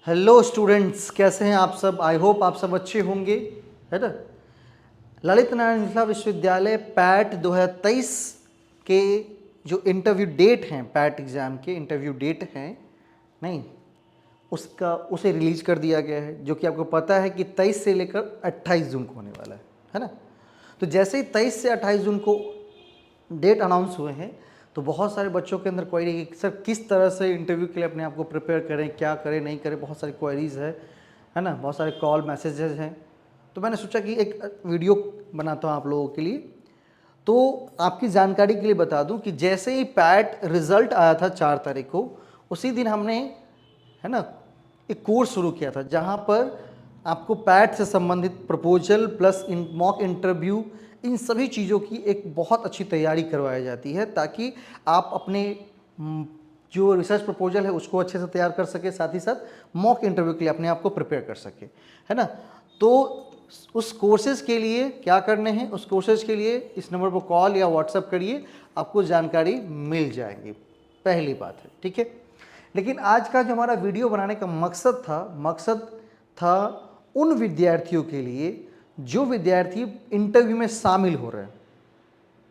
Hello students, कैसे हैं आप सब। आई होप आप सब अच्छे होंगे, है ना। ललित नारायण मिथिला विश्वविद्यालय पैट 2023 के जो इंटरव्यू डेट हैं, पैट एग्ज़ाम के इंटरव्यू डेट हैं नहीं, उसे रिलीज कर दिया गया है, जो कि आपको पता है कि 23 से लेकर 28 जून को होने वाला है ना। तो जैसे ही 23 से 28 जून को डेट अनाउंस हुए हैं तो बहुत सारे बच्चों के अंदर क्वेरी है कि सर किस तरह से इंटरव्यू के लिए अपने आप को प्रिपेयर करें, क्या करें नहीं करें, बहुत सारी क्वेरीज़ है ना, बहुत सारे कॉल मैसेजेस हैं। तो मैंने सोचा कि एक वीडियो बनाता हूँ आप लोगों के लिए। तो आपकी जानकारी के लिए बता दूं कि जैसे ही पैट रिज़ल्ट आया था 4 तारीख को, उसी दिन हमने, है ना, एक कोर्स शुरू किया था जहाँ पर आपको पैट से संबंधित प्रपोजल प्लस मॉक इंटरव्यू, इन सभी चीज़ों की एक बहुत अच्छी तैयारी करवाई जाती है ताकि आप अपने जो रिसर्च प्रपोजल है उसको अच्छे से तैयार कर सके, साथ ही साथ मॉक इंटरव्यू के लिए अपने आप को प्रिपेयर कर सके, है ना। तो उस कोर्सेज़ के लिए क्या करने हैं, उस कोर्सेज़ के लिए इस नंबर पर कॉल या व्हाट्सएप करिए, आपको जानकारी मिल जाएगी। पहली बात है, ठीक है। लेकिन आज का जो हमारा वीडियो बनाने का मकसद था उन विद्यार्थियों के लिए जो विद्यार्थी इंटरव्यू में शामिल हो रहे हैं।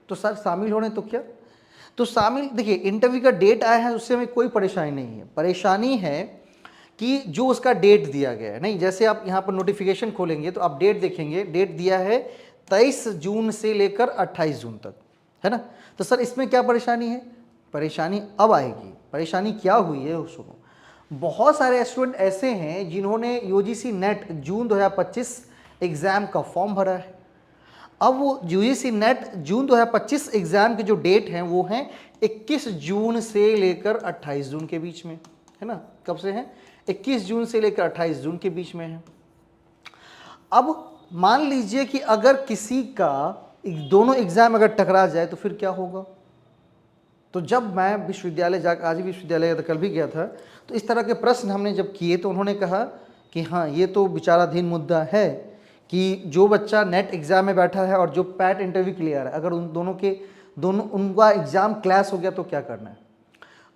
तो सर शामिल हो रहे हैं तो क्या, तो शामिल, देखिए इंटरव्यू का डेट आया है उससे हमें कोई परेशानी नहीं है। परेशानी है कि जो उसका डेट दिया गया है, नहीं, जैसे आप यहाँ पर नोटिफिकेशन खोलेंगे तो आप डेट देखेंगे, डेट दिया है 23 जून से लेकर 28 जून तक, है ना। तो सर इसमें क्या परेशानी है, परेशानी अब आएगी। परेशानी क्या हुई है वो सुनो। बहुत सारे स्टूडेंट ऐसे हैं जिन्होंने यूजीसी नेट जून 2025 एग्ज़ाम का फॉर्म भरा है। अब वो यूजीसी नेट जून 2025 एग्ज़ाम के जो डेट हैं वो हैं 21 जून से लेकर 28 जून के बीच में, है ना। कब से हैं, 21 जून से लेकर 28 जून के बीच में है। अब मान लीजिए कि अगर किसी का दोनों एग्ज़ाम अगर टकरा जाए तो फिर क्या होगा। तो जब मैं विश्वविद्यालय आज ही विश्वविद्यालय कल भी गया था, तो इस तरह के प्रश्न हमने जब किए तो उन्होंने कहा कि हाँ, ये तो विचाराधीन मुद्दा है कि जो बच्चा नेट एग्ज़ाम में बैठा है और जो पैट इंटरव्यू के लिए आ रहा है, अगर उन दोनों उनका एग्ज़ाम क्लैश हो गया तो क्या करना है।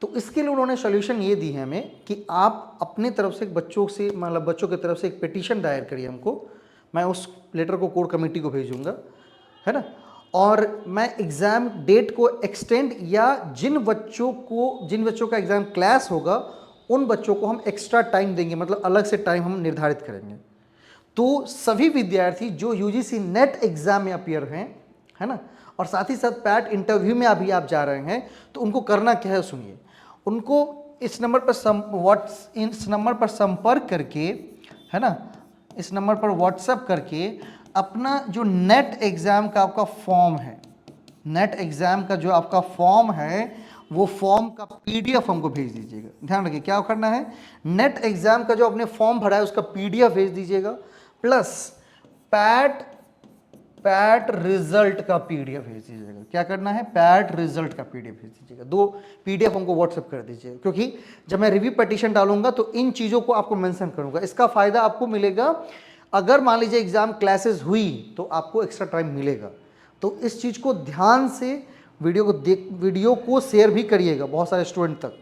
तो इसके लिए उन्होंने सोल्यूशन ये दी है हमें कि आप अपने तरफ से बच्चों की तरफ से एक पिटीशन दायर करिए हमको, मैं उस लेटर को कोर कमेटी को भेजूँगा, है ना। और मैं एग्ज़ाम डेट को एक्सटेंड, या जिन बच्चों का एग्ज़ाम क्लास होगा उन बच्चों को हम एक्स्ट्रा टाइम देंगे, मतलब अलग से टाइम हम निर्धारित करेंगे। तो सभी विद्यार्थी जो यूजीसी नेट एग्ज़ाम में अपीयर हैं, है ना, और साथ ही साथ पैट इंटरव्यू में अभी आप जा रहे हैं, तो उनको करना क्या है सुनिए। उनको इस नंबर पर संपर्क करके, है ना, इस नंबर पर व्हाट्सएप करके अपना जो नेट एग्ज़ाम का आपका फॉर्म है, नेट एग्ज़ाम का जो आपका फॉर्म है, वो फॉर्म का पीडीएफ हमको भेज दीजिएगा। ध्यान रखिए क्या करना है, नेट एग्ज़ाम का जो आपने फॉर्म भरा है उसका पीडीएफ भेज दीजिएगा, प्लस पैट रिजल्ट का पीडीएफ भेज दीजिएगा। क्या करना है, पैट रिजल्ट का पीडीएफ भेज दीजिएगा। 2 पीडीएफ हमको व्हाट्सएप कर दीजिएगा, क्योंकि जब मैं रिव्यू पिटीशन डालूंगा तो इन चीज़ों को आपको मेंशन करूंगा। इसका फ़ायदा आपको मिलेगा, अगर मान लीजिए एग्ज़ाम क्लासेस हुई तो आपको एक्स्ट्रा टाइम मिलेगा। तो इस चीज़ को ध्यान से वीडियो को शेयर भी करिएगा बहुत सारे स्टूडेंट तक,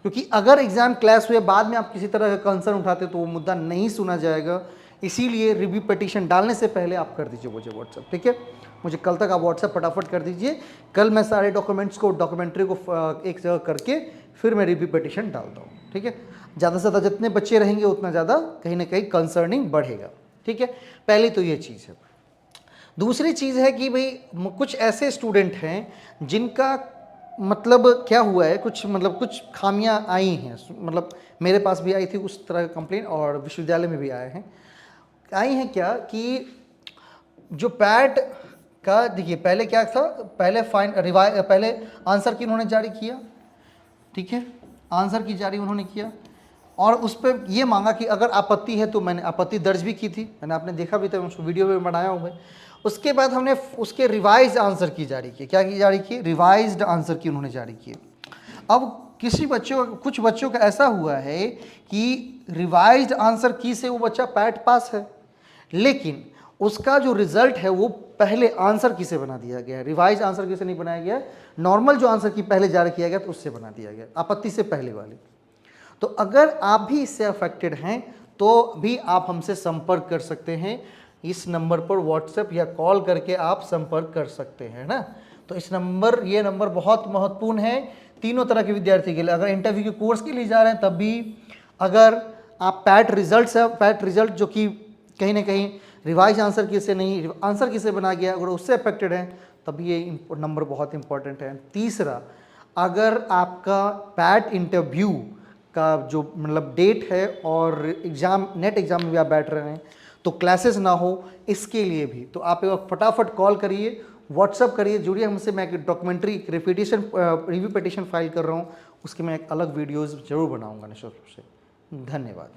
क्योंकि अगर एग्ज़ाम क्लास हुए बाद में आप किसी तरह का कंसर्न उठाते तो वो मुद्दा नहीं सुना जाएगा। इसीलिए रिव्यू पिटीशन डालने से पहले आप कर दीजिए मुझे व्हाट्सएप, ठीक है। मुझे कल तक आप व्हाट्सएप फटाफट कर दीजिए। कल मैं सारे डॉक्यूमेंट्री को एक जगह करके फिर मैं रिव्यू पिटीशन डालता हूँ, ठीक है। ज़्यादा से ज़्यादा जितने बच्चे रहेंगे उतना ज़्यादा कहीं ना कहीं कंसर्निंग बढ़ेगा, ठीक है। पहली तो ये चीज़ है। दूसरी चीज़ है कि भाई कुछ ऐसे स्टूडेंट हैं जिनका मतलब क्या हुआ है, कुछ खामियां आई हैं, मतलब मेरे पास भी आई थी उस तरह का कंप्लेन, और विश्वविद्यालय में भी आई हैं क्या कि जो पैट का, देखिए पहले क्या था, पहले आंसर की उन्होंने जारी किया, ठीक है, आंसर की जारी उन्होंने किया, और उस पर यह मांगा कि अगर आपत्ति है तो मैंने आपत्ति दर्ज भी की थी, मैंने आपने देखा भी था, उसको वीडियो में बनाया हूँ मैं। उसके बाद हमने उसके रिवाइज आंसर की जारी की, क्या की जारी की, रिवाइज्ड आंसर की उन्होंने जारी किए। अब कुछ बच्चों का ऐसा हुआ है कि रिवाइज्ड आंसर की से वो बच्चा पैट पास है, लेकिन उसका जो रिजल्ट है वो पहले आंसर की से बना दिया गया है, रिवाइज आंसर की से नहीं बनाया गया, नॉर्मल जो आंसर की पहले जारी किया गया तो उससे बना दिया गया, आपत्ति से पहले वाले। तो अगर आप भी इससे अफेक्टेड हैं तो भी आप हमसे संपर्क कर सकते हैं, इस नंबर पर व्हाट्सएप या कॉल करके आप संपर्क कर सकते हैं ना। तो ये नंबर बहुत महत्वपूर्ण है तीनों तरह के विद्यार्थी के लिए। अगर इंटरव्यू के कोर्स के लिए जा रहे हैं तब भी, अगर आप पैट रिजल्ट जो कि कहीं ना कहीं रिवाइज आंसर की से नहीं, आंसर की से बना गया, अगर उससे अफेक्टेड हैं तब ये नंबर बहुत इंपॉर्टेंट है। तीसरा, अगर आपका पैट इंटरव्यू का जो मतलब डेट है और एग्ज़ाम नेट एग्ज़ाम में भी आप बैठ रहे हैं तो क्लासेस ना हो, इसके लिए भी तो आप एक फटाफट कॉल करिए, व्हाट्सअप करिए, जुड़िए हमसे। मैं एक डॉक्यूमेंट्री रिव्यू पिटीशन फाइल कर रहा हूँ, उसकी मैं एक अलग वीडियोज़ जरूर बनाऊँगा निश्चित रूप से। धन्यवाद।